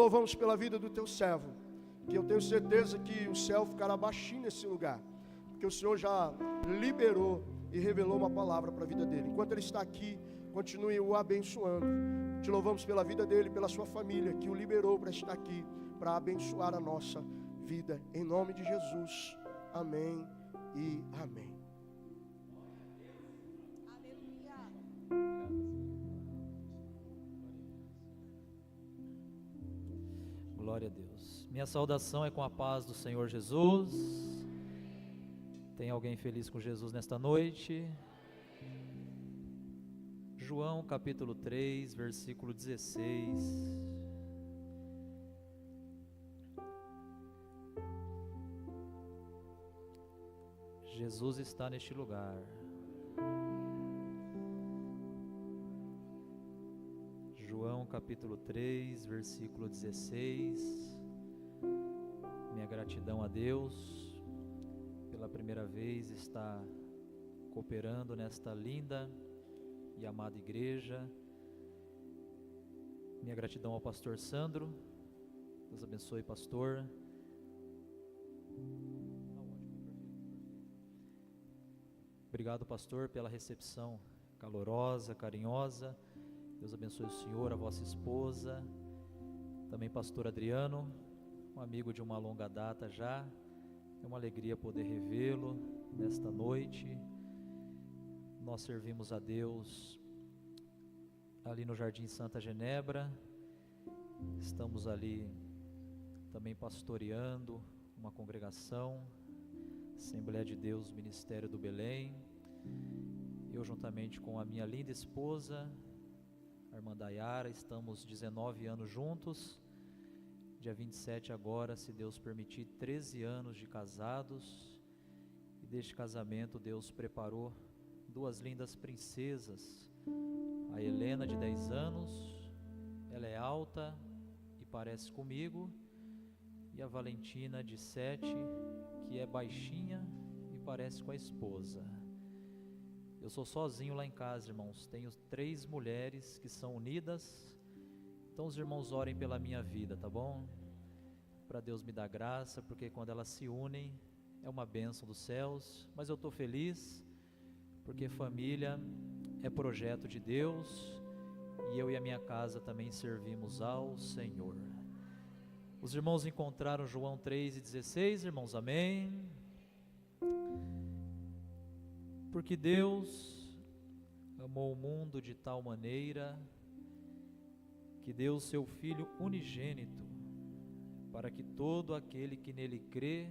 Louvamos pela vida do teu servo, que eu tenho certeza que o céu ficará baixinho nesse lugar, porque o Senhor já liberou e revelou uma palavra para a vida dele. Enquanto ele está aqui, continue o abençoando. Te louvamos pela vida dele, pela sua família, que o liberou para estar aqui, para abençoar a nossa vida. Em nome de Jesus, amém e amém. Glória a Deus. Minha saudação é com a paz do Senhor Jesus. Tem alguém feliz com Jesus nesta noite? João capítulo 3, versículo 16. Jesus está neste lugar. João capítulo 3, versículo 16. Minha gratidão a Deus, pela primeira vez está cooperando nesta linda e amada igreja. Minha gratidão ao pastor Sandro. Deus abençoe, pastor. Obrigado, pastor, pela recepção calorosa, carinhosa. Deus abençoe o senhor, a vossa esposa, também pastor Adriano, um amigo de uma longa data já. É uma alegria poder revê-lo nesta noite. Nós servimos a Deus ali no Jardim Santa Genebra. Estamos ali também pastoreando uma congregação, Assembleia de Deus, Ministério do Belém. Eu, juntamente com a minha linda esposa, a irmã Dayara, estamos 19 anos juntos. Dia 27 agora, se Deus permitir, 13 anos de casados. E deste casamento Deus preparou duas lindas princesas. A Helena, de 10 anos, ela é alta e parece comigo. E a Valentina, de 7, que é baixinha e parece com a esposa. Eu sou sozinho lá em casa, irmãos. Tenho 3 mulheres que são unidas. Então os irmãos orem pela minha vida, tá bom? Para Deus me dar graça, porque quando elas se unem é uma bênção dos céus. Mas eu estou feliz, porque família é projeto de Deus. E eu e a minha casa também servimos ao Senhor. Os irmãos encontraram João 3,16, irmãos, amém? Porque Deus amou o mundo de tal maneira que deu o seu Filho unigênito, para que todo aquele que nele crê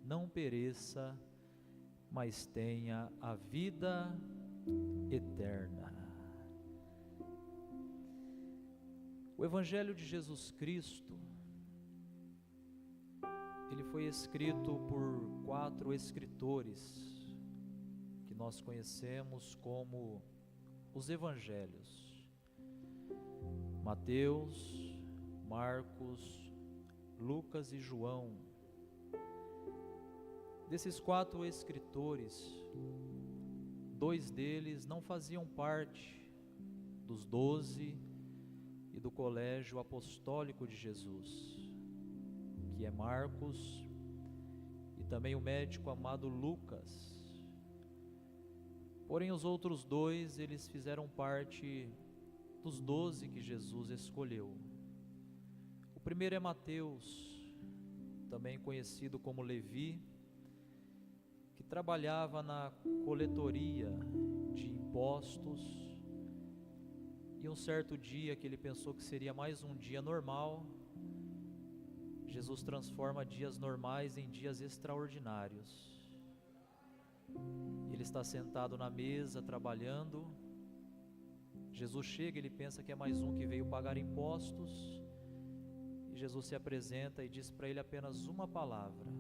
não pereça, mas tenha a vida eterna. O Evangelho de Jesus Cristo, ele foi escrito por 4 escritores, que nós conhecemos como os Evangelhos: Mateus, Marcos, Lucas e João. Desses 4 escritores, 2 deles não faziam parte dos 12 e do colégio apostólico de Jesus, que é Marcos e também o médico amado Lucas. Porém os outros 2, eles fizeram parte dos 12 que Jesus escolheu. O primeiro é Mateus, também conhecido como Levi, que trabalhava na coletoria de impostos. E um certo dia que ele pensou que seria mais um dia normal, Jesus transforma dias normais em dias extraordinários. Ele está sentado na mesa trabalhando. Jesus chega, ele pensa que é mais um que veio pagar impostos. E Jesus se apresenta e diz para ele apenas uma palavra.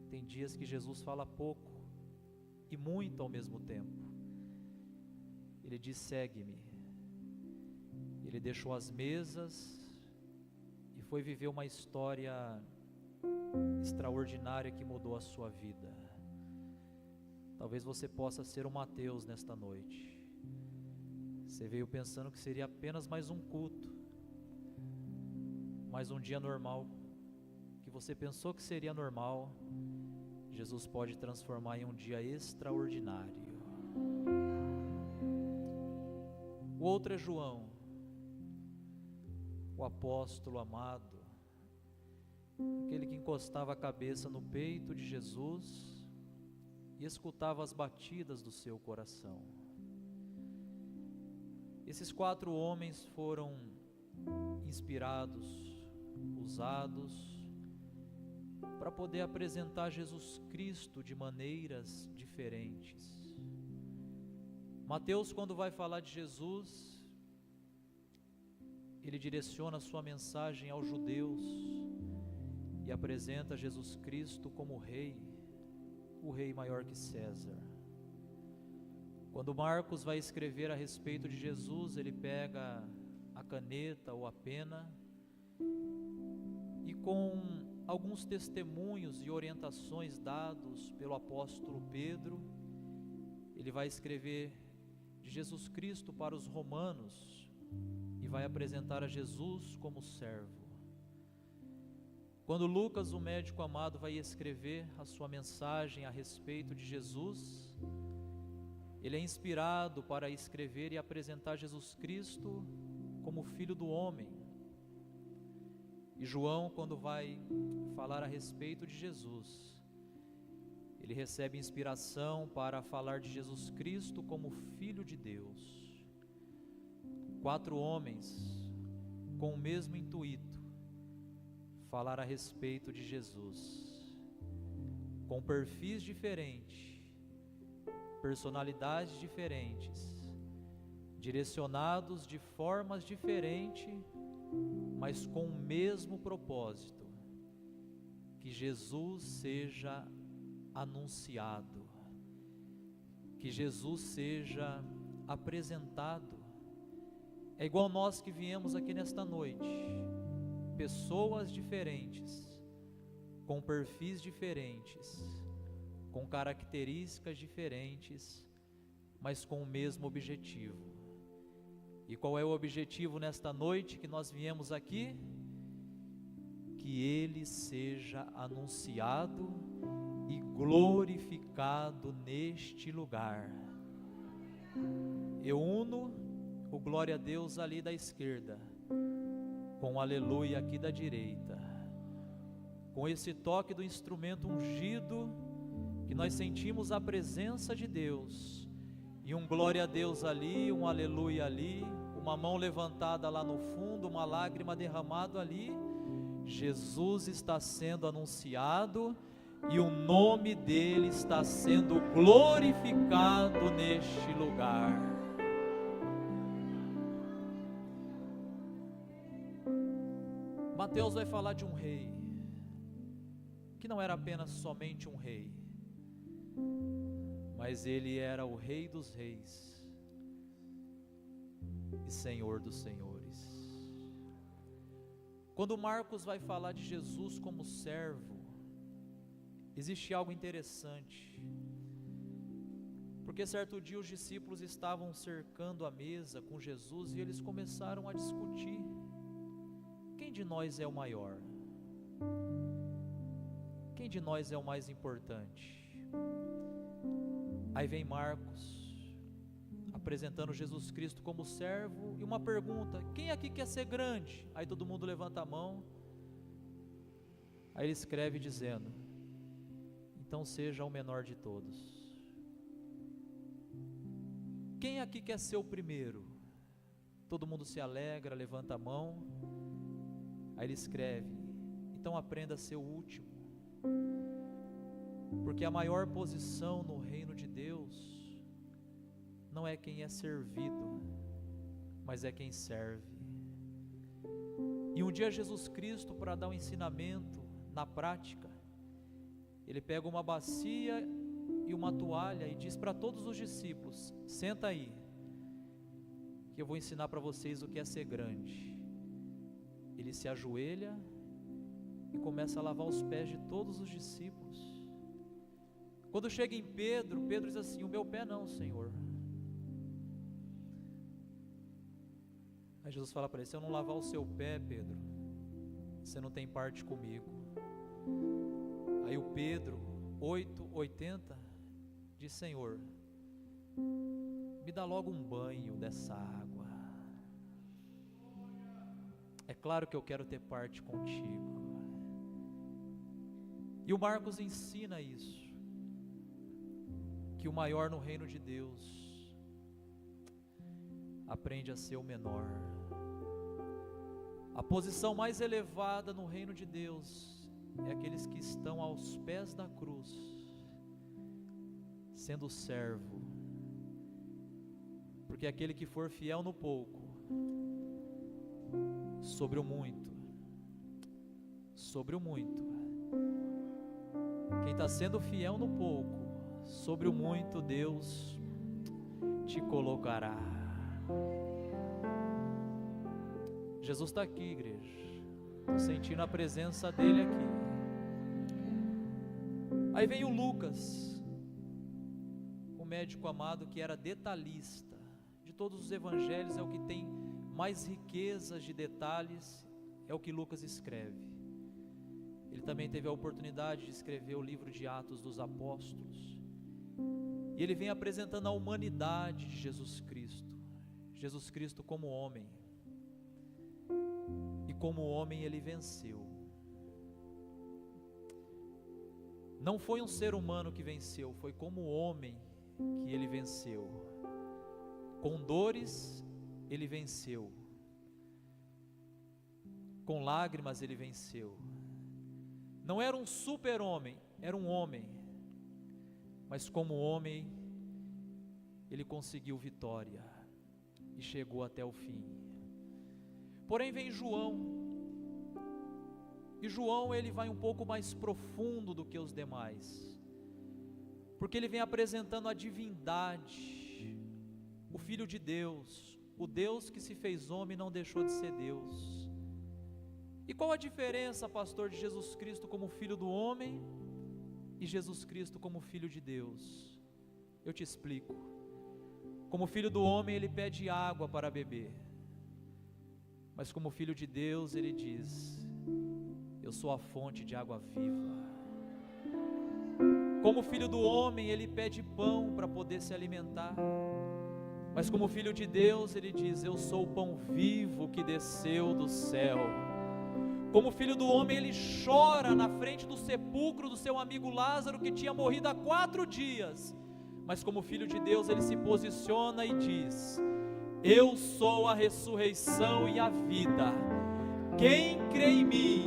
Tem dias que Jesus fala pouco e muito ao mesmo tempo. Ele diz: segue-me. Ele deixou as mesas e foi viver uma história extraordinária que mudou a sua vida. Talvez você possa ser um Mateus nesta noite. Você veio pensando que seria apenas mais um culto, Mas um dia normal, que você pensou que seria normal, Jesus pode transformar em um dia extraordinário. O outro é João, o apóstolo amado, aquele que encostava a cabeça no peito de Jesus e escutava as batidas do seu coração. Esses 4 homens foram inspirados, usados para poder apresentar Jesus Cristo de maneiras diferentes. Mateus, quando vai falar de Jesus, ele direciona a sua mensagem aos judeus e apresenta Jesus Cristo como rei, o rei maior que César. Quando Marcos vai escrever a respeito de Jesus, ele pega a caneta ou a pena e, com alguns testemunhos e orientações dados pelo apóstolo Pedro, ele vai escrever de Jesus Cristo para os romanos e vai apresentar a Jesus como servo. Quando Lucas, o médico amado, vai escrever a sua mensagem a respeito de Jesus, ele é inspirado para escrever e apresentar Jesus Cristo como Filho do Homem. E João, quando vai falar a respeito de Jesus, ele recebe inspiração para falar de Jesus Cristo como Filho de Deus. 4 homens com o mesmo intuito: falar a respeito de Jesus, com perfis diferentes, personalidades diferentes, direcionados de formas diferentes, mas com o mesmo propósito: que Jesus seja anunciado, que Jesus seja apresentado. É igual nós que viemos aqui nesta noite, pessoas diferentes, com perfis diferentes, com características diferentes, mas com o mesmo objetivo. E qual é o objetivo nesta noite que nós viemos aqui? Que Ele seja anunciado e glorificado neste lugar. Eu uno o glória a Deus ali da esquerda com o aleluia aqui da direita, com esse toque do instrumento ungido, que nós sentimos a presença de Deus, e um glória a Deus ali, um aleluia ali, uma mão levantada lá no fundo, uma lágrima derramada ali. Jesus está sendo anunciado e o nome dele está sendo glorificado neste lugar. Mateus vai falar de um rei, que não era apenas somente um rei, mas ele era o Rei dos Reis e Senhor dos Senhores. Quando Marcos vai falar de Jesus como servo, existe algo interessante, porque certo dia os discípulos estavam cercando a mesa com Jesus e eles começaram a discutir: quem de nós é o maior? Quem de nós é o mais importante? Aí vem Marcos, apresentando Jesus Cristo como servo, e uma pergunta: quem aqui quer ser grande? Aí todo mundo levanta a mão. Aí ele escreve dizendo: então seja o menor de todos. Quem aqui quer ser o primeiro? Todo mundo se alegra, levanta a mão. Aí ele escreve: então aprenda a ser o último, porque a maior posição no reino de Deus não é quem é servido, mas é quem serve. E um dia Jesus Cristo, para dar um ensinamento na prática, ele pega uma bacia e uma toalha e diz para todos os discípulos: senta aí, que eu vou ensinar para vocês o que é ser grande. Ele se ajoelha e começa a lavar os pés de todos os discípulos. Quando chega em Pedro, Pedro diz assim: o meu pé não, Senhor. Aí Jesus fala para ele: se eu não lavar o seu pé, Pedro, você não tem parte comigo. Aí o Pedro, 8:80, diz: Senhor, me dá logo um banho dessa água. É claro que eu quero ter parte contigo. E o Marcos ensina isso, que o maior no reino de Deus aprende a ser o menor. A posição mais elevada no reino de Deus é aqueles que estão aos pés da cruz, sendo servo, porque aquele que for fiel no pouco, sobre o muito, quem está sendo fiel no pouco, sobre o muito, Deus te colocará. Jesus está aqui, igreja. Estou sentindo a presença dele aqui. Aí vem o Lucas, o médico amado que era detalhista. De todos os evangelhos é o que tem mais riquezas de detalhes, é o que Lucas escreve. Ele também teve a oportunidade de escrever o livro de Atos dos Apóstolos. E ele vem apresentando a humanidade de Jesus Cristo como homem. E como homem ele venceu. Não foi um ser humano que venceu, foi como homem que ele venceu. Com dores ele venceu. Com lágrimas ele venceu. Não era um super-homem, era um homem. Mas como homem, ele conseguiu vitória e chegou até o fim. Porém vem João, e João ele vai um pouco mais profundo do que os demais, porque ele vem apresentando a divindade, o Filho de Deus, o Deus que se fez homem e não deixou de ser Deus. E qual a diferença, pastor, de Jesus Cristo como Filho do homem e Jesus Cristo como Filho de Deus? Eu te explico. Como Filho do homem ele pede água para beber, mas como Filho de Deus ele diz: eu sou a fonte de água viva. Como Filho do homem ele pede pão para poder se alimentar, mas como Filho de Deus ele diz: eu sou o pão vivo que desceu do céu. Como Filho do homem ele chora na frente do sepulcro do seu amigo Lázaro, que tinha morrido há 4 dias, mas como Filho de Deus ele se posiciona e diz: eu sou a ressurreição e a vida. Quem crê em mim,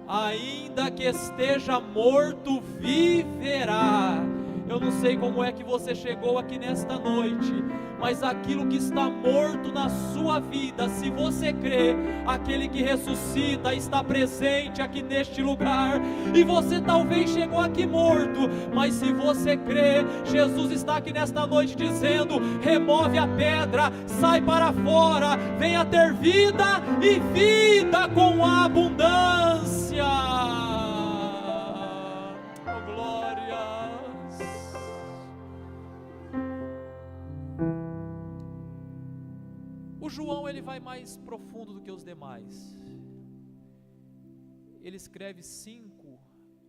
ainda que esteja morto, viverá. Eu não sei como é que você chegou aqui nesta noite, mas aquilo que está morto na sua vida, se você crê, aquele que ressuscita está presente aqui neste lugar. E você talvez chegou aqui morto, mas se você crê, Jesus está aqui nesta noite dizendo: remove a pedra, sai para fora, venha ter vida e vida com abundância. Oh, glórias. O João ele vai mais profundo do que os demais. Ele escreve 5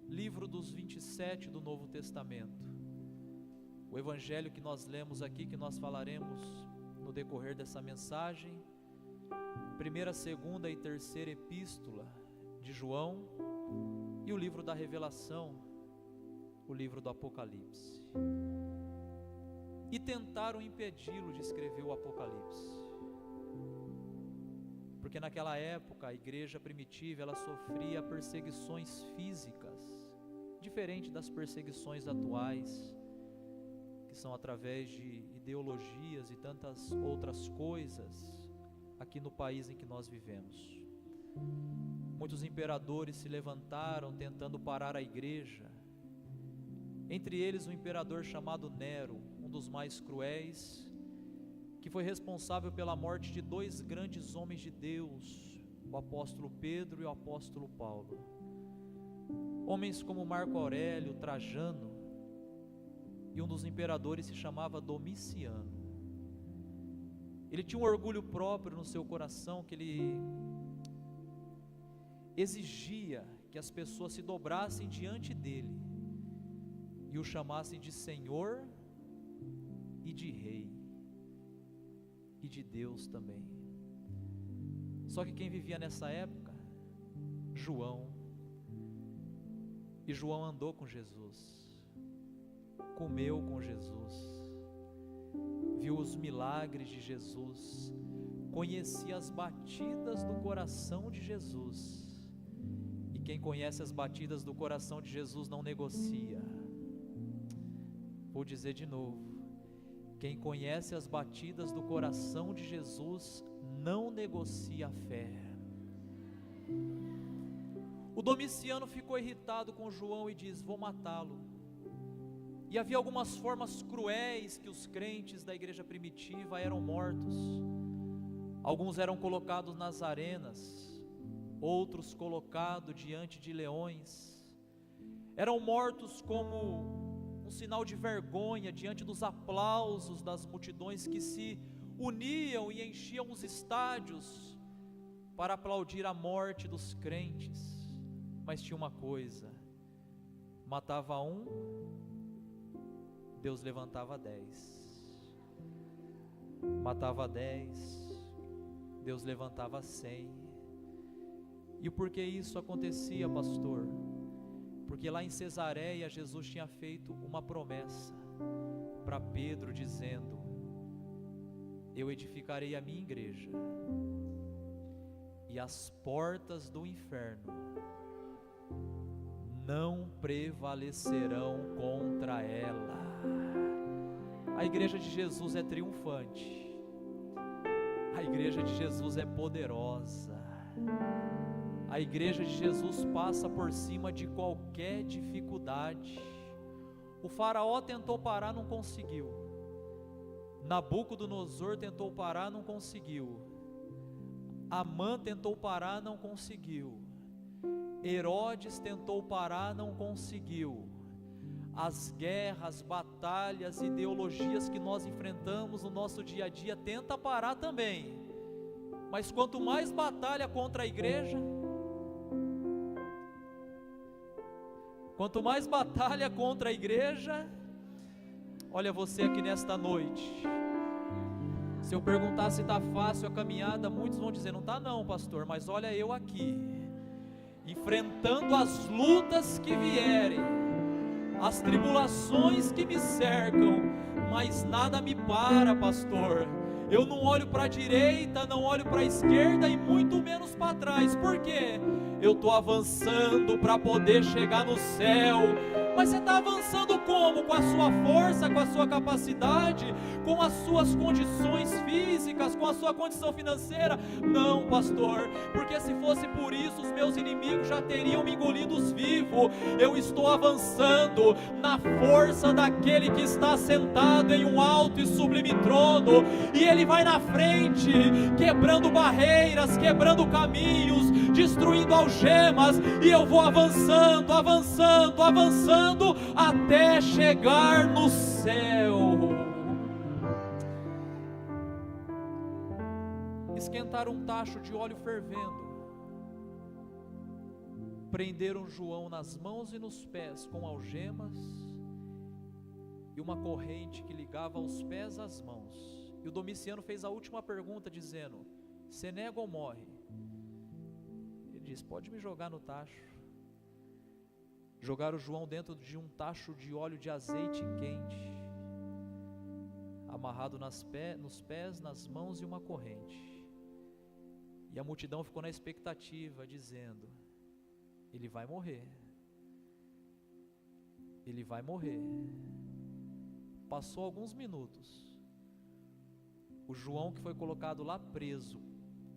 livros dos 27 do Novo Testamento. O evangelho que nós lemos aqui, que nós falaremos no decorrer dessa mensagem, 1ª, 2ª e 3ª epístola de João, e o livro da Revelação, o livro do Apocalipse. E tentaram impedi-lo de escrever o Apocalipse, porque naquela época a igreja primitiva ela sofria perseguições físicas, diferente das perseguições atuais, que são através de ideologias e tantas outras coisas aqui no país em que nós vivemos. Muitos imperadores se levantaram tentando parar a igreja, entre eles um imperador chamado Nero, um dos mais cruéis, que foi responsável pela morte de 2 grandes homens de Deus, o apóstolo Pedro e o apóstolo Paulo. Homens como Marco Aurélio, Trajano, e um dos imperadores se chamava Domiciano. Ele tinha um orgulho próprio no seu coração, que exigia que as pessoas se dobrassem diante dele e o chamassem de Senhor e de Rei e de Deus também. Só que quem vivia nessa época? João. E João andou com Jesus, comeu com Jesus, viu os milagres de Jesus, conhecia as batidas do coração de Jesus. E quem conhece as batidas do coração de Jesus não negocia. Vou dizer de novo: quem conhece as batidas do coração de Jesus não negocia a fé. O Domiciano ficou irritado com João e diz: vou matá-lo. E havia algumas formas cruéis que os crentes da igreja primitiva eram mortos. Alguns eram colocados nas arenas, outros colocados diante de leões. Eram mortos como um sinal de vergonha diante dos aplausos das multidões que se uniam e enchiam os estádios para aplaudir a morte dos crentes. Mas tinha uma coisa: matava um, Deus levantava 10, matava 10, Deus levantava 100. E por que isso acontecia, pastor? Porque lá em Cesareia Jesus tinha feito uma promessa para Pedro, dizendo: eu edificarei a minha igreja, e as portas do inferno não prevalecerão contra ela. A igreja de Jesus é triunfante, a igreja de Jesus é poderosa, a igreja de Jesus passa por cima de qualquer dificuldade. O faraó tentou parar, não conseguiu. Nabucodonosor tentou parar, não conseguiu. Amã tentou parar, não conseguiu. Herodes tentou parar, não conseguiu. As guerras, batalhas, ideologias que nós enfrentamos no nosso dia a dia tenta parar também. Mas quanto mais batalha contra a igreja, olha você aqui nesta noite. Se eu perguntar se está fácil a caminhada, muitos vão dizer: não está não, pastor, mas olha eu aqui, enfrentando as lutas que vierem, as tribulações que me cercam, mas nada me para, pastor. Eu não olho para a direita, não olho para a esquerda e muito menos para trás. Por quê? Eu estou avançando para poder chegar no céu. Mas você está avançando como? Com a sua força, com a sua capacidade, com as suas condições físicas, com a sua condição financeira? Não, pastor, porque se fosse por isso, os meus inimigos já teriam me engolido vivo. Eu estou avançando na força daquele que está sentado em um alto e sublime trono, e Ele vai na frente, quebrando barreiras, quebrando caminhos, destruindo algemas, e eu vou avançando, avançando, avançando, até chegar no céu. Esquentaram um tacho de óleo fervendo, prenderam João nas mãos e nos pés com algemas e uma corrente que ligava os pés às mãos. E o Domiciano fez a última pergunta dizendo: você nega ou morre? Ele disse: pode me jogar no tacho. Jogaram João dentro de um tacho de óleo de azeite quente, amarrado nos pés, nas mãos e uma corrente. E a multidão ficou na expectativa, dizendo: ele vai morrer, ele vai morrer. Passou alguns minutos, o João que foi colocado lá preso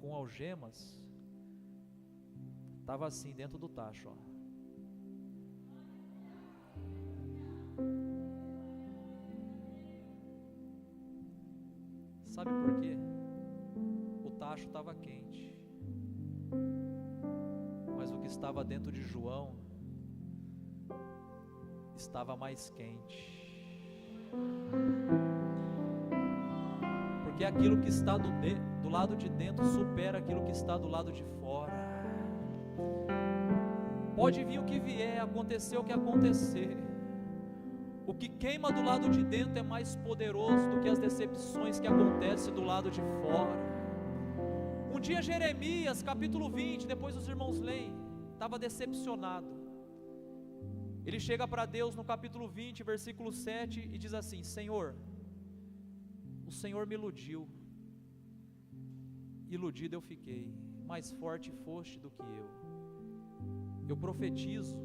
com algemas, estava assim dentro do tacho, ó. Sabe por quê? O tacho estava quente, mas o que estava dentro de João estava mais quente. Porque aquilo que está do lado de dentro supera aquilo que está do lado de fora. Pode vir o que vier, acontecer o que acontecer, o que queima do lado de dentro é mais poderoso do que as decepções que acontecem do lado de fora. Um dia Jeremias, capítulo 20, depois os irmãos leem, estava decepcionado. Ele chega para Deus no capítulo 20, versículo 7 e diz assim: Senhor, o Senhor me iludiu, iludido eu fiquei, mais forte foste do que eu profetizo,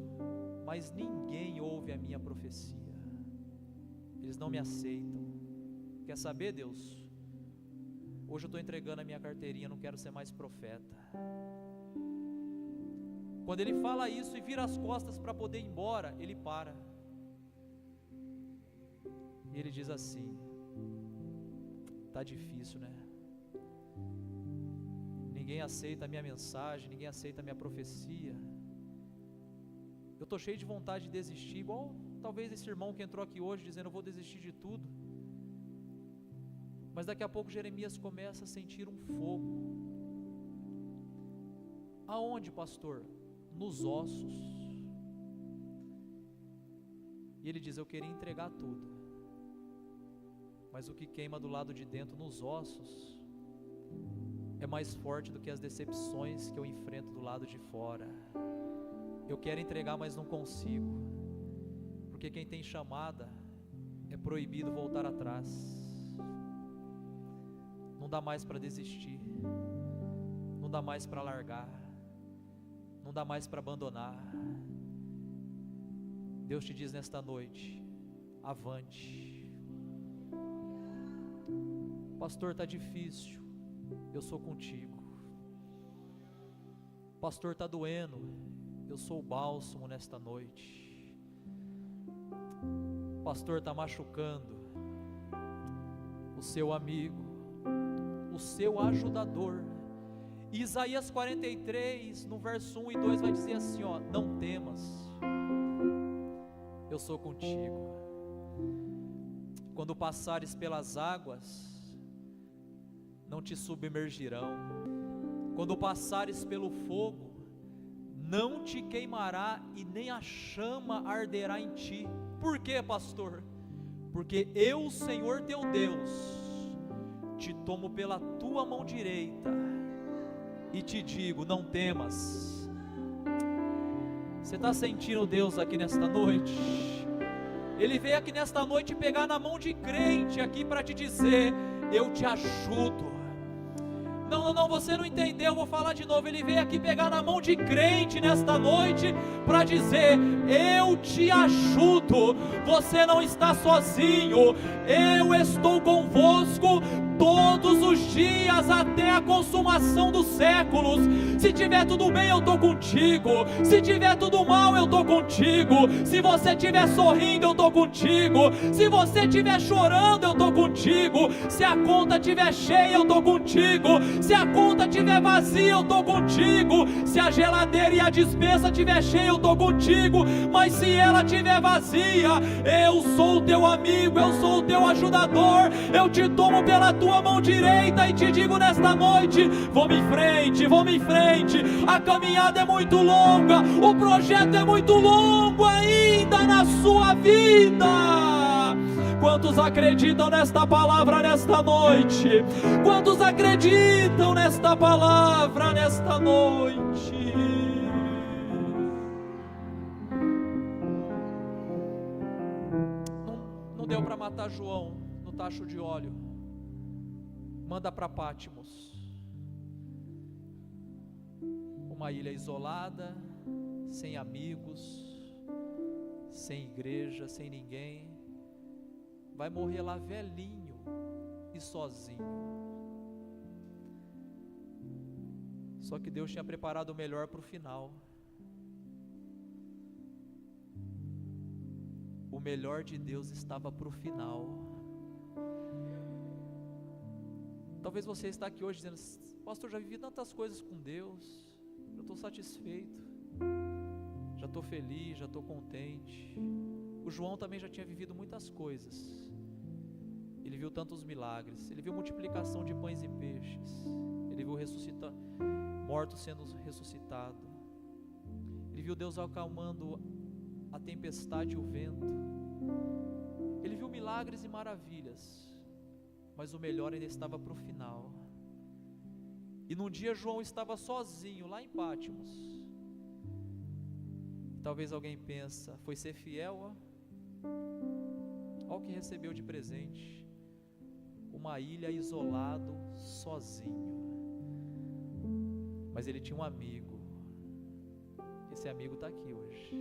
mas ninguém ouve a minha profecia, eles não me aceitam. Quer saber, Deus? Hoje eu estou entregando a minha carteirinha, não quero ser mais profeta. Quando ele fala isso e vira as costas para poder ir embora, ele para, e ele diz assim: tá difícil, né? Ninguém aceita a minha mensagem, ninguém aceita a minha profecia. Eu estou cheio de vontade de desistir, igual talvez esse irmão que entrou aqui hoje dizendo: eu vou desistir de tudo. Mas daqui a pouco Jeremias começa a sentir um fogo. Aonde, pastor? Nos ossos. E ele diz: eu queria entregar tudo, mas o que queima do lado de dentro, nos ossos, é mais forte do que as decepções que eu enfrento do lado de fora. Eu quero entregar, mas não consigo, porque quem tem chamada é proibido voltar atrás. Não dá mais para desistir, não dá mais para largar, não dá mais para abandonar. Deus te diz nesta noite: avante. Pastor, está difícil, eu sou contigo. Pastor, está doendo, eu sou o bálsamo nesta noite. Pastor, está machucando, o seu amigo, o seu ajudador. Isaías 43, no verso 1 e 2 vai dizer assim, ó: não temas, eu sou contigo. Quando passares pelas águas, não te submergirão. Quando passares pelo fogo, não te queimará, e nem a chama arderá em ti. Por quê, pastor? Porque eu, Senhor teu Deus, te tomo pela tua mão direita e te digo: não temas. Você está sentindo Deus aqui nesta noite? Ele veio aqui nesta noite pegar na mão de crente aqui para te dizer: eu te ajudo. Não, você não entendeu, eu vou falar de novo. Ele veio aqui pegar na mão de crente nesta noite para dizer: eu te ajudo, você não está sozinho, eu estou convosco todos os dias até a consumação dos séculos. Se tiver tudo bem, eu estou contigo. Se tiver tudo mal, eu estou contigo. Se você estiver sorrindo, eu estou contigo. Se você estiver chorando, eu estou contigo. Se a conta estiver cheia, eu estou contigo. Se a conta estiver vazia, eu estou contigo. Se a geladeira e a despensa estiver cheia, eu estou contigo. Mas se ela estiver vazia, eu sou o teu amigo, eu sou o teu ajudador. Eu te tomo pela tua mão direita e te digo nesta noite: vamos em frente, vamos em frente. A caminhada é muito longa, o projeto é muito longo ainda na sua vida. Quantos acreditam nesta palavra nesta noite? Quantos acreditam nesta palavra nesta noite? Não deu para matar João no tacho de óleo. Manda para Pátimos, uma ilha isolada, sem amigos, sem igreja, sem ninguém. Vai morrer lá velhinho e sozinho. Só que Deus tinha preparado o melhor para o final. O melhor de Deus estava para o final. Talvez você está aqui hoje dizendo: pastor, já vivi tantas coisas com Deus, eu estou satisfeito, já estou feliz, já estou contente. O João também já tinha vivido muitas coisas. Ele viu tantos milagres, ele viu multiplicação de pães e peixes, ele viu mortos sendo ressuscitados, ele Ele viu Deus acalmando a tempestade e o vento. Ele viu milagres e maravilhas, mas o melhor ainda estava para o final. E num dia João estava sozinho lá em Pátimos. Talvez alguém pensa, foi ser fiel? Olha o que recebeu de presente: uma ilha isolado, sozinho. Mas ele tinha um amigo. Esse amigo está aqui hoje.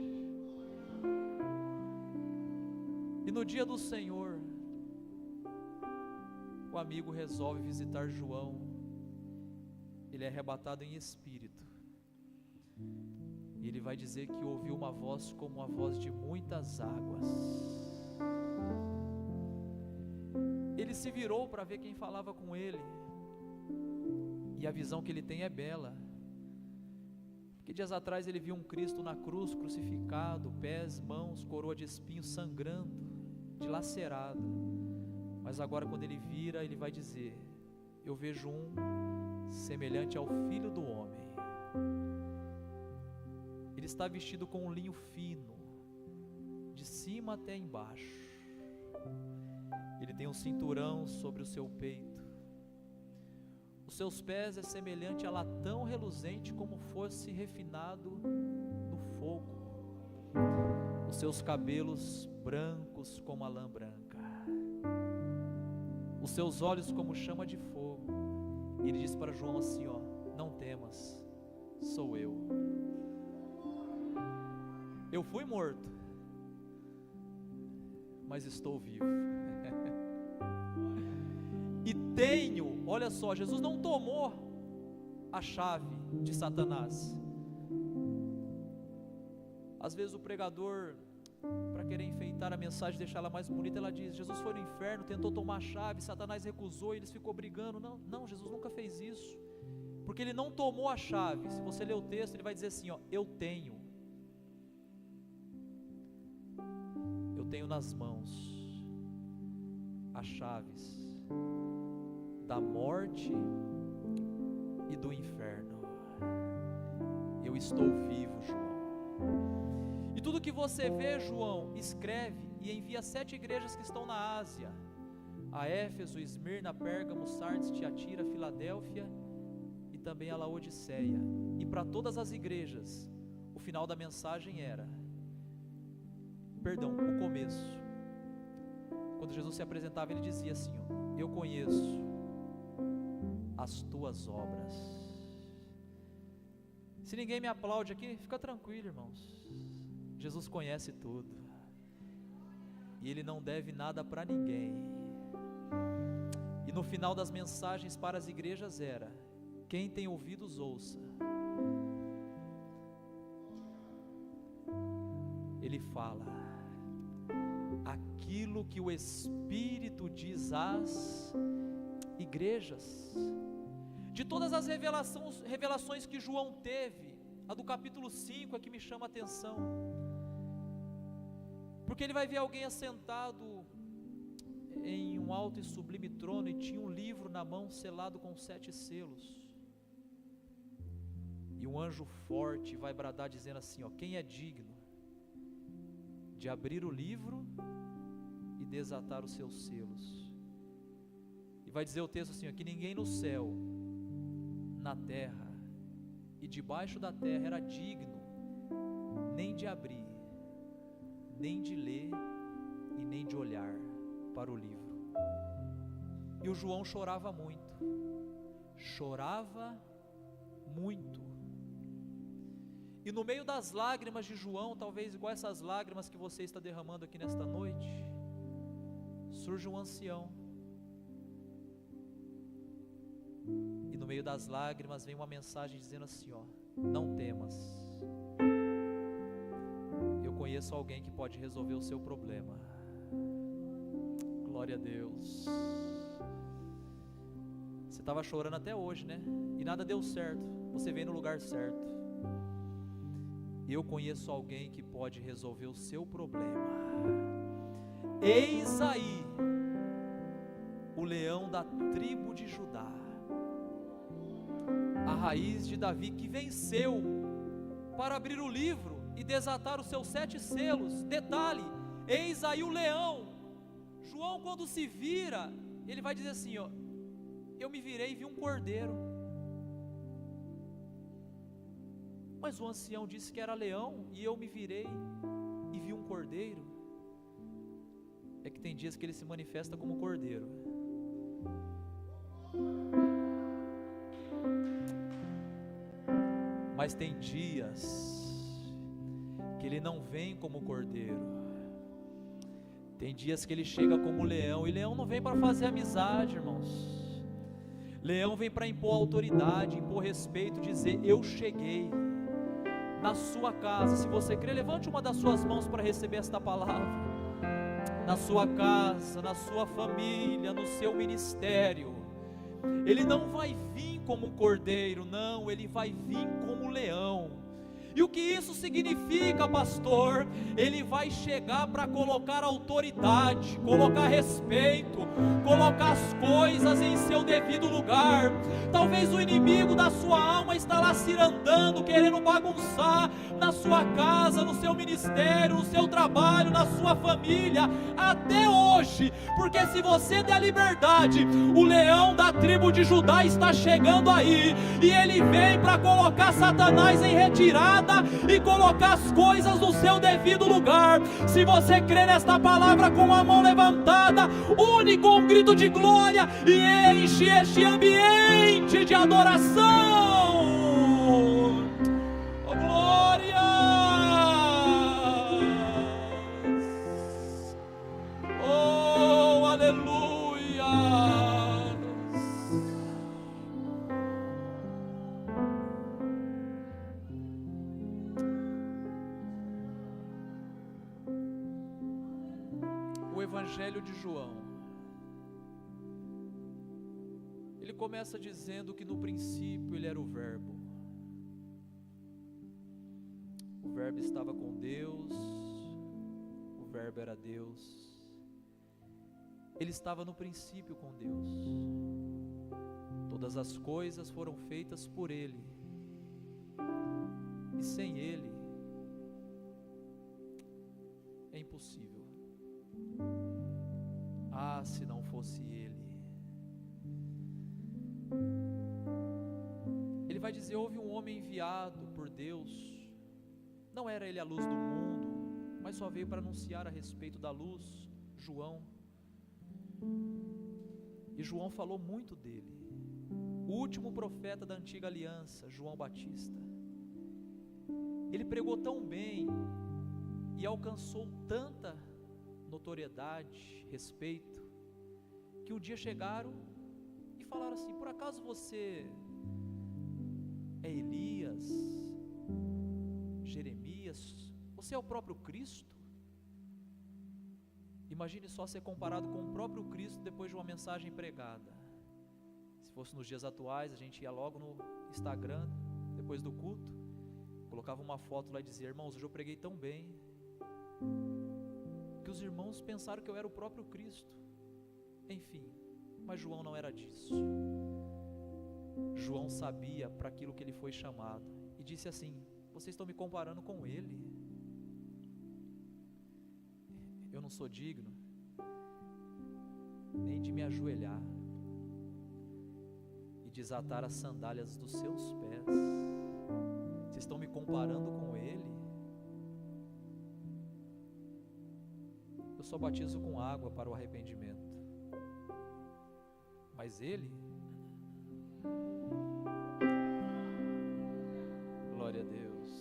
E no dia do Senhor, o amigo resolve visitar João. Ele é arrebatado em espírito. E ele vai dizer que ouviu uma voz como a voz de muitas águas. Ele se virou para ver quem falava com ele. E a visão que ele tem é bela. Porque dias atrás ele viu um Cristo na cruz, crucificado, pés, mãos, coroa de espinhos, sangrando, dilacerado. Mas agora quando ele vira, ele vai dizer: eu vejo um semelhante ao Filho do Homem. Ele está vestido com um linho fino, de cima até embaixo. Ele tem um cinturão sobre o seu peito. Os seus pés é semelhante a latão reluzente, como fosse refinado no fogo. Os seus cabelos brancos como a lã branca. Os seus olhos como chama de fogo. E ele diz para João assim, ó: não temas, sou eu. Eu fui morto, mas estou vivo. E tenho, olha só, Jesus não tomou a chave de Satanás. Às vezes o pregador, para querer enfeitar a mensagem, deixar ela mais bonita, ela diz: Jesus foi no inferno, tentou tomar a chave, Satanás recusou e eles ficou brigando. Não, Jesus nunca fez isso, porque ele não tomou a chave. Se você ler o texto, ele vai dizer assim, ó: eu tenho nas mãos as chaves da morte e do inferno. Eu estou vivo, João. E tudo que você vê, João, escreve e envia a 7 igrejas que estão na Ásia: a Éfeso, Esmirna, Pérgamo, Sardes, Tiatira, Filadélfia e também a Laodiceia. E para todas as igrejas, o final da mensagem era, o começo, quando Jesus se apresentava, ele dizia assim, ó: eu conheço as tuas obras. Se ninguém me aplaude aqui, fica tranquilo, irmãos. Jesus conhece tudo e ele não deve nada para ninguém. E no final das mensagens para as igrejas era: quem tem ouvidos ouça. Ele fala aquilo que o Espírito diz às igrejas. De todas as revelações que João teve, a do capítulo 5 é que me chama a atenção, porque ele vai ver alguém assentado em um alto e sublime trono, e tinha um livro na mão selado com 7 selos, e um anjo forte vai bradar dizendo assim, ó: quem é digno de abrir o livro e desatar os seus selos? E vai dizer o texto assim, ó, que ninguém no céu, na terra e debaixo da terra era digno nem de abrir, nem de ler e nem de olhar para o livro. E o João chorava muito. E no meio das lágrimas de João, talvez igual essas lágrimas que você está derramando aqui nesta noite, surge um ancião. E no meio das lágrimas vem uma mensagem dizendo assim, ó: não temas, eu conheço alguém que pode resolver o seu problema. Glória a Deus. Você estava chorando até hoje, né? E nada deu certo. Você veio no lugar certo. Eu conheço alguém que pode resolver o seu problema. Eis aí o leão da tribo de Judá, a raiz de Davi, que venceu para abrir o livro e desatar os seus 7 selos. Detalhe, eis aí o leão. João, quando se vira, ele vai dizer assim, ó, eu me virei e vi um cordeiro. Mas o ancião disse que era leão, e eu me virei e vi um cordeiro. É que tem dias que ele se manifesta como cordeiro. Mas tem dias que ele não vem como cordeiro. Tem dias que ele chega como leão. E leão não vem para fazer amizade, irmãos. Leão vem para impor autoridade, impor respeito, dizer, eu cheguei na sua casa. Se você crê, levante uma das suas mãos para receber esta palavra. Na sua casa, na sua família, no seu ministério. Ele não vai vir como cordeiro, não, ele vai vir como leão. E o que isso significa, pastor? Ele vai chegar para colocar autoridade, colocar respeito, colocar as coisas em seu devido lugar. Talvez o inimigo da sua alma está lá cirandando, querendo bagunçar na sua casa, no seu ministério, no seu trabalho, na sua família, até hoje, porque se você der a liberdade, o leão da tribo de Judá está chegando aí, e ele vem para colocar Satanás em retirada e colocar as coisas no seu devido lugar. Se você crê nesta palavra com a mão levantada, une com um grito de glória e enche este ambiente de adoração. Oh, glória! Oh, aleluia! O Evangelho de João, ele começa dizendo que no princípio ele era o Verbo. O Verbo estava com Deus, o Verbo era Deus. Ele estava no princípio com Deus. Todas as coisas foram feitas por Ele, e sem Ele é impossível. Ah, se não fosse Ele. Ele vai dizer, houve um homem enviado por Deus. Não era ele a luz do mundo, mas só veio para anunciar a respeito da luz, João. E João falou muito dele. O último profeta da antiga aliança, João Batista. Ele pregou tão bem e alcançou tanta notoriedade, respeito, que um dia chegaram e falaram assim, por acaso você é Elias, Jeremias, você é o próprio Cristo? Imagine só ser comparado com o próprio Cristo depois de uma mensagem pregada. Se fosse nos dias atuais, a gente ia logo no Instagram, depois do culto, colocava uma foto lá e dizia, irmãos, hoje eu preguei tão bem, que os irmãos pensaram que eu era o próprio Cristo. Enfim, mas João não era disso. João sabia para aquilo que ele foi chamado, e disse assim, vocês estão me comparando com ele? Eu não sou digno nem de me ajoelhar e desatar as sandálias dos seus pés. Vocês estão me comparando com ele? Eu só batizo com água para o arrependimento, mas ele, glória a Deus,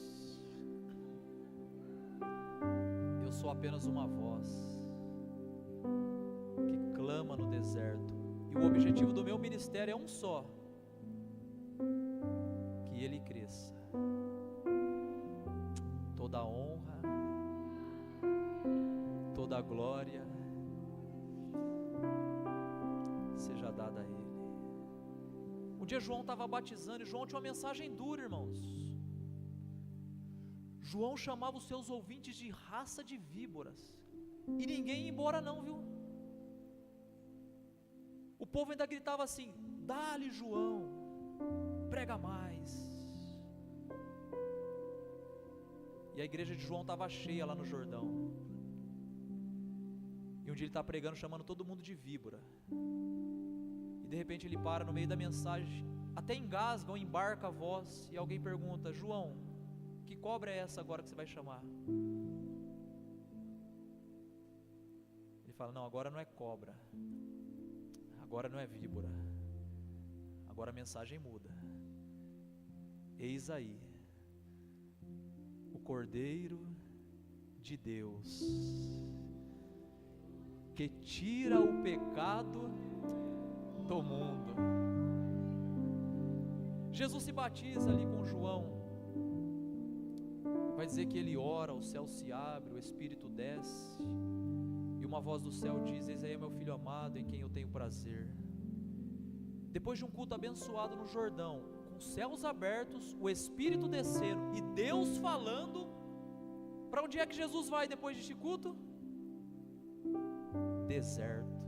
eu sou apenas uma voz que clama no deserto, e o objetivo do meu ministério é um só, que ele cresça. Toda a honra, toda a glória seja dada a Ele. Um dia João estava batizando, e João tinha uma mensagem dura, irmãos. João chamava os seus ouvintes de raça de víboras, e ninguém ia embora não, viu? O povo ainda gritava assim, dá-lhe João, prega mais. E a igreja de João estava cheia lá no Jordão. E um dia ele está pregando, chamando todo mundo de víbora. E de repente ele para no meio da mensagem, até engasga ou embarca a voz, e alguém pergunta: João, que cobra é essa agora que você vai chamar? Ele fala: não, agora não é cobra, agora não é víbora, agora a mensagem muda. Eis aí o Cordeiro de Deus, que tira o pecado do mundo. Jesus se batiza ali com João, vai dizer que ele ora, o céu se abre, o Espírito desce, e uma voz do céu diz: eis aí meu filho amado, em quem eu tenho prazer. Depois de um culto abençoado no Jordão, com os céus abertos, o Espírito descendo e Deus falando, para onde é que Jesus vai depois deste culto? Deserto.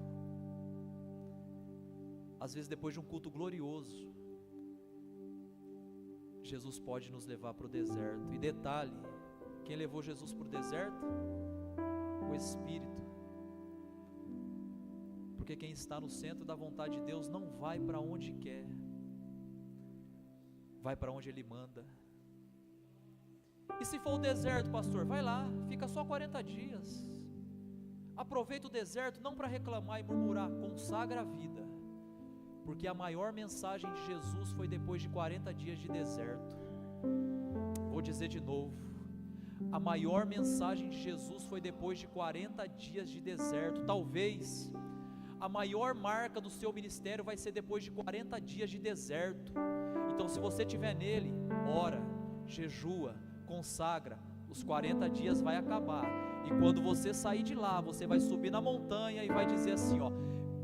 Às vezes depois de um culto glorioso, Jesus pode nos levar para o deserto. E detalhe, quem levou Jesus para o deserto? O Espírito. Porque quem está no centro da vontade de Deus não vai para onde quer, vai para onde Ele manda. E se for o deserto, pastor, vai lá, fica só 40 dias. Aproveita o deserto não para reclamar e murmurar, consagra a vida. Porque a maior mensagem de Jesus foi depois de 40 dias de deserto. Vou dizer de novo, a maior mensagem de Jesus foi depois de 40 dias de deserto. Talvez a maior marca do seu ministério vai ser depois de 40 dias de deserto. Então, se você estiver nele, ora, jejua, consagra. Os 40 dias vai acabar, e quando você sair de lá, você vai subir na montanha e vai dizer assim, ó: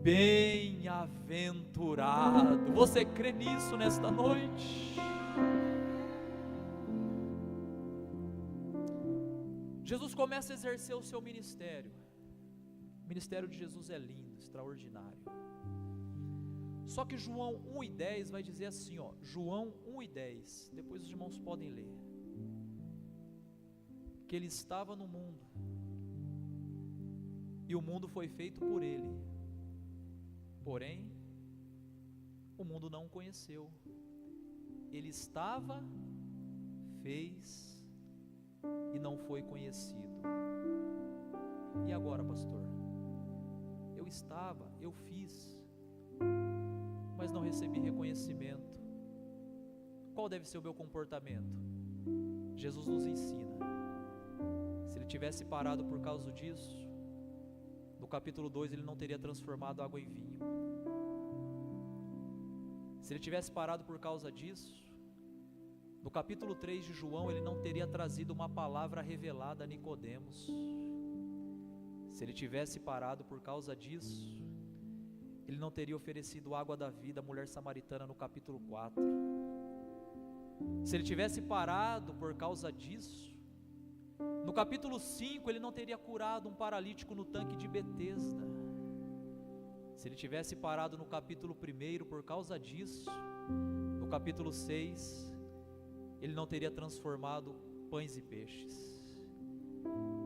bem-aventurado. Você crê nisso nesta noite? Jesus começa a exercer o seu ministério. O ministério de Jesus é lindo, extraordinário. Só que João 1:10 vai dizer assim, ó, João 1:10, depois os irmãos podem ler, que ele estava no mundo, e o mundo foi feito por ele, porém o mundo não o conheceu. Ele estava, fez e não foi conhecido. E agora, pastor? Eu estava, eu fiz, mas não recebi reconhecimento. Qual deve ser o meu comportamento? Jesus nos ensina. Se ele tivesse parado por causa disso, no capítulo 2 ele não teria transformado água em vinho. Se ele tivesse parado por causa disso, no capítulo 3 de João ele não teria trazido uma palavra revelada a Nicodemos. Se ele tivesse parado por causa disso, ele não teria oferecido água da vida à mulher samaritana no capítulo 4. Se ele tivesse parado por causa disso, no capítulo 5 ele não teria curado um paralítico no tanque de Betesda. Se ele tivesse parado no capítulo 1 por causa disso, no capítulo 6 ele não teria transformado pães e peixes.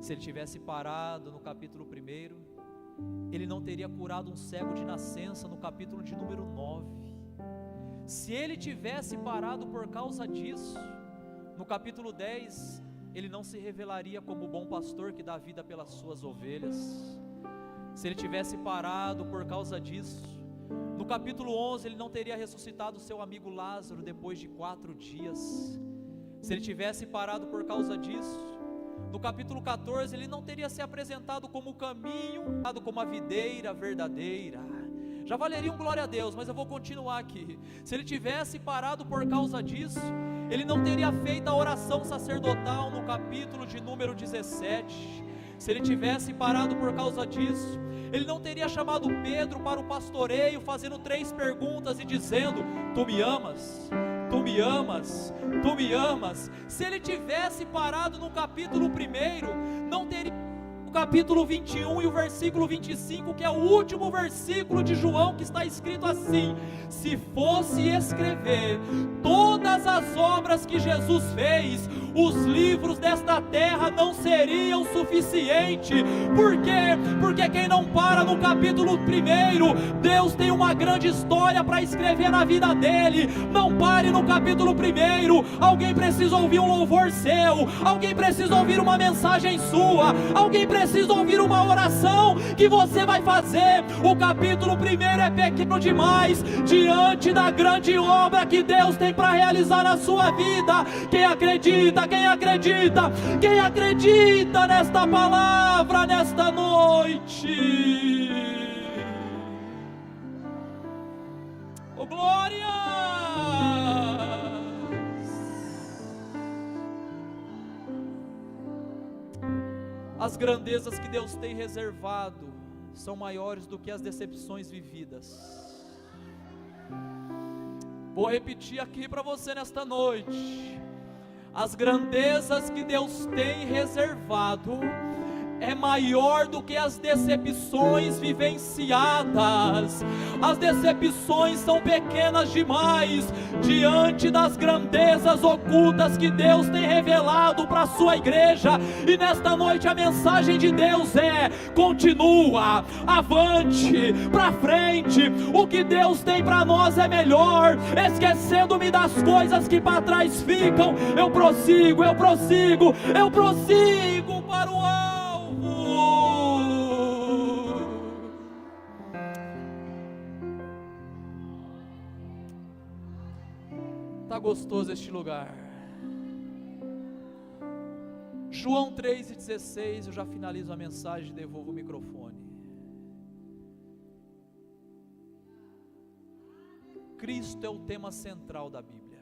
Se ele tivesse parado no capítulo 1, ele não teria curado um cego de nascença no capítulo de número 9. Se ele tivesse parado por causa disso, no capítulo 10, ele não se revelaria como o bom pastor que dá vida pelas suas ovelhas. Se ele tivesse parado por causa disso, no capítulo 11, ele não teria ressuscitado seu amigo Lázaro depois de 4 dias. Se ele tivesse parado por causa disso, no capítulo 14, ele não teria se apresentado como o caminho, como a videira verdadeira. Já valeria um glória a Deus, mas eu vou continuar aqui. Se ele tivesse parado por causa disso, ele não teria feito a oração sacerdotal no capítulo de número 17. Se ele tivesse parado por causa disso, ele não teria chamado Pedro para o pastoreio, fazendo 3 perguntas e dizendo: tu me amas? Tu me amas? Tu me amas? Se ele tivesse parado no capítulo 1, não teria o capítulo 21 e o versículo 25, que é o último versículo de João, que está escrito assim: se fosse escrever todas as obras que Jesus fez, os livros desta terra não seriam suficientes. Por quê? Porque quem não para no capítulo 1, Deus tem uma grande história para escrever na vida dele. Não pare no capítulo 1. Alguém precisa ouvir um louvor seu, alguém precisa ouvir uma mensagem sua, alguém precisa ouvir uma oração que você vai fazer. O capítulo 1 é pequeno demais diante da grande obra que Deus tem para realizar na sua vida. Quem acredita, quem acredita, quem acredita nesta palavra, nesta noite? Oh, glória! As grandezas que Deus tem reservado são maiores do que as decepções vividas. Vou repetir aqui para você nesta noite: as grandezas que Deus tem reservado é maior do que as decepções vivenciadas. As decepções são pequenas demais diante das grandezas ocultas que Deus tem revelado para a sua igreja. E nesta noite a mensagem de Deus é: continua, avante, para frente. O que Deus tem para nós é melhor. Esquecendo-me das coisas que para trás ficam, eu prossigo para o alvo. Está gostoso este lugar. João 3,16, eu já finalizo a mensagem e devolvo o microfone. Cristo é o tema central da Bíblia.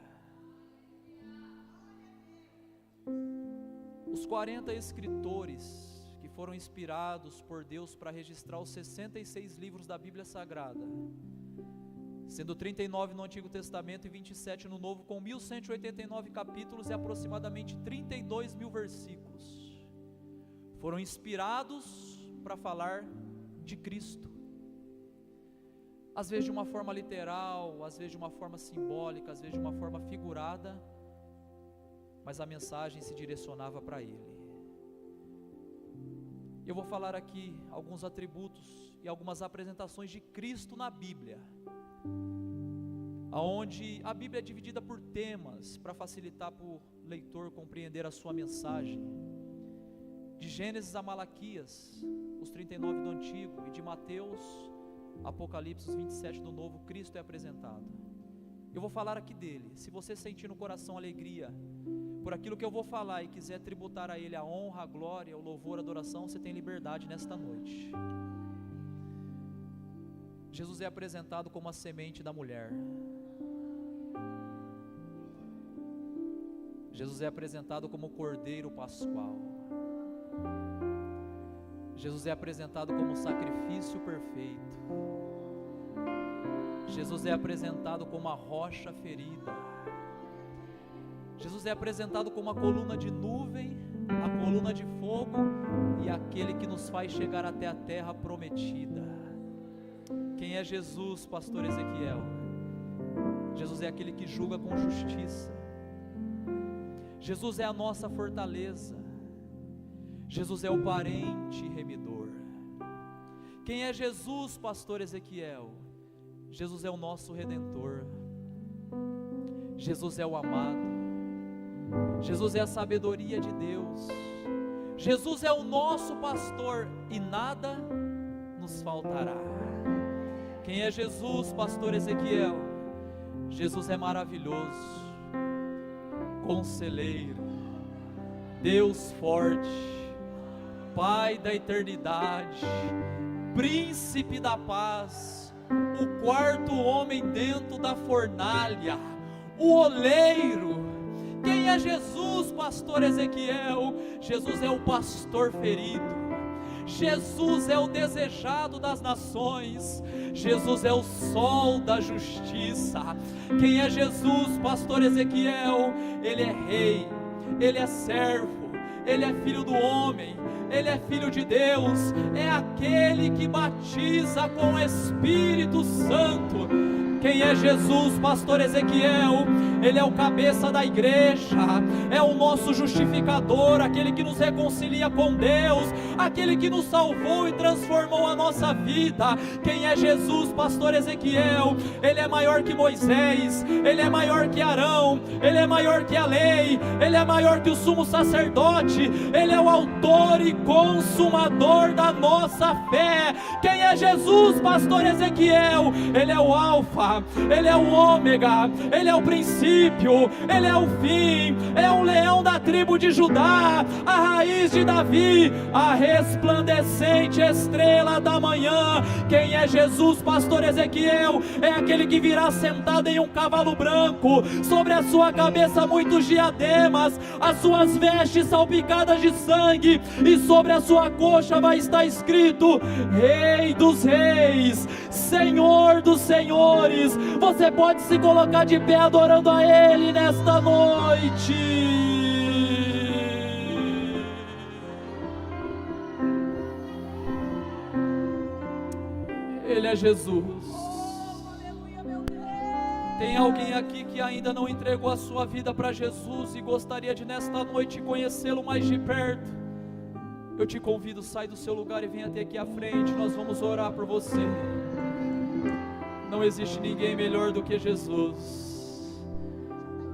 Os 40 escritores que foram inspirados por Deus para registrar os 66 livros da Bíblia Sagrada, sendo 39 no Antigo Testamento e 27 no Novo, com 1189 capítulos e aproximadamente 32 mil versículos, foram inspirados para falar de Cristo, às vezes de uma forma literal, às vezes de uma forma simbólica, às vezes de uma forma figurada, mas a mensagem se direcionava para Ele. Eu vou falar aqui alguns atributos e algumas apresentações de Cristo na Bíblia, aonde a Bíblia é dividida por temas para facilitar para o leitor compreender a sua mensagem. De Gênesis a Malaquias, os 39 do Antigo, e de Mateus, Apocalipse, os 27 do Novo, Cristo é apresentado. Eu vou falar aqui dele. Se você sentir no coração alegria por aquilo que eu vou falar e quiser tributar a Ele a honra, a glória, o louvor, a adoração, você tem liberdade nesta noite. Jesus é apresentado como a semente da mulher. Jesus é apresentado como o Cordeiro Pascual. Jesus é apresentado como o sacrifício perfeito. Jesus é apresentado como a rocha ferida. Jesus é apresentado como a coluna de nuvem, a coluna de fogo e aquele que nos faz chegar até a terra prometida. Quem é Jesus, pastor Ezequiel? Jesus é aquele que julga com justiça. Jesus é a nossa fortaleza. Jesus é o parente remidor. Quem é Jesus, pastor Ezequiel? Jesus é o nosso redentor. Jesus é o amado. Jesus é a sabedoria de Deus. Jesus é o nosso pastor e nada nos faltará. Quem é Jesus, pastor Ezequiel? Jesus é maravilhoso, conselheiro, Deus forte, Pai da eternidade, príncipe da paz, o quarto homem dentro da fornalha, o oleiro. Quem é Jesus, pastor Ezequiel? Jesus é o pastor ferido. Jesus é o desejado das nações. Jesus é o sol da justiça. Quem é Jesus, pastor Ezequiel? Ele é rei, ele é servo, ele é filho do homem, ele é filho de Deus, é aquele que batiza com o Espírito Santo. Quem é Jesus, pastor Ezequiel? Ele é o cabeça da igreja, é o nosso justificador, aquele que nos reconcilia com Deus, aquele que nos salvou e transformou a nossa vida. Quem é Jesus, pastor Ezequiel? Ele é maior que Moisés, ele é maior que Arão, ele é maior que a lei, ele é maior que o sumo sacerdote, ele é o autor e consumador da nossa fé. Quem é Jesus, pastor Ezequiel? Ele é o alfa, ele é o ômega, ele é o princípio, ele é o fim, é o leão da tribo de Judá, a raiz de Davi, a resplandecente estrela da manhã. Quem é Jesus, pastor Ezequiel? É aquele que virá sentado em um cavalo branco, sobre a sua cabeça muitos diademas, as suas vestes salpicadas de sangue, e sobre a sua coxa vai estar escrito: Rei dos reis, Senhor dos senhores. Você pode se colocar de pé adorando a Ele nesta noite. Ele é Jesus. Tem alguém aqui que ainda não entregou a sua vida para Jesus e gostaria de nesta noite conhecê-lo mais de perto? Eu te convido, sai do seu lugar e venha até aqui à frente, nós vamos orar por você. Não existe ninguém melhor do que Jesus.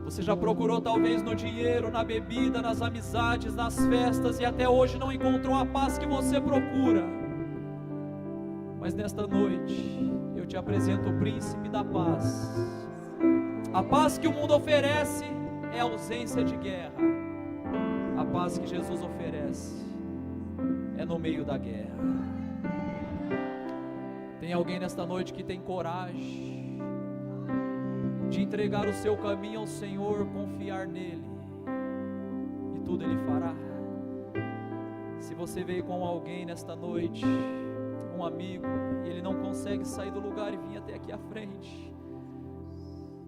Você já procurou talvez no dinheiro, na bebida, nas amizades, nas festas, e até hoje não encontrou a paz que você procura. Mas nesta noite eu te apresento o príncipe da paz. A paz que o mundo oferece é a ausência de guerra. A paz que Jesus oferece é no meio da guerra. Tem alguém nesta noite que tem coragem de entregar o seu caminho ao Senhor, confiar nele, e tudo Ele fará? Se você veio com alguém nesta noite, um amigo, e ele não consegue sair do lugar e vir até aqui à frente,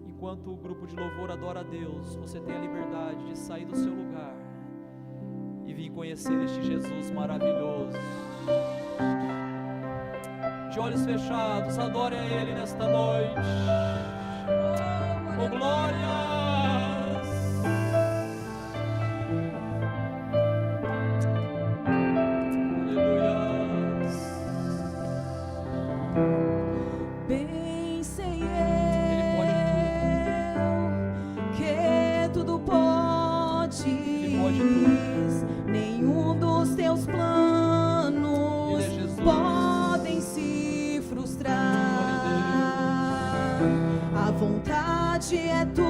enquanto o grupo de louvor adora a Deus, você tem a liberdade de sair do seu lugar e vir conhecer este Jesus maravilhoso. De olhos fechados, adore a Ele nesta noite. Oh, glórias! Aleluias! Bem sei Ele que tudo podes, nenhum dos teus planos Ele é Jesus. podem se frustrar. A vontade é tua,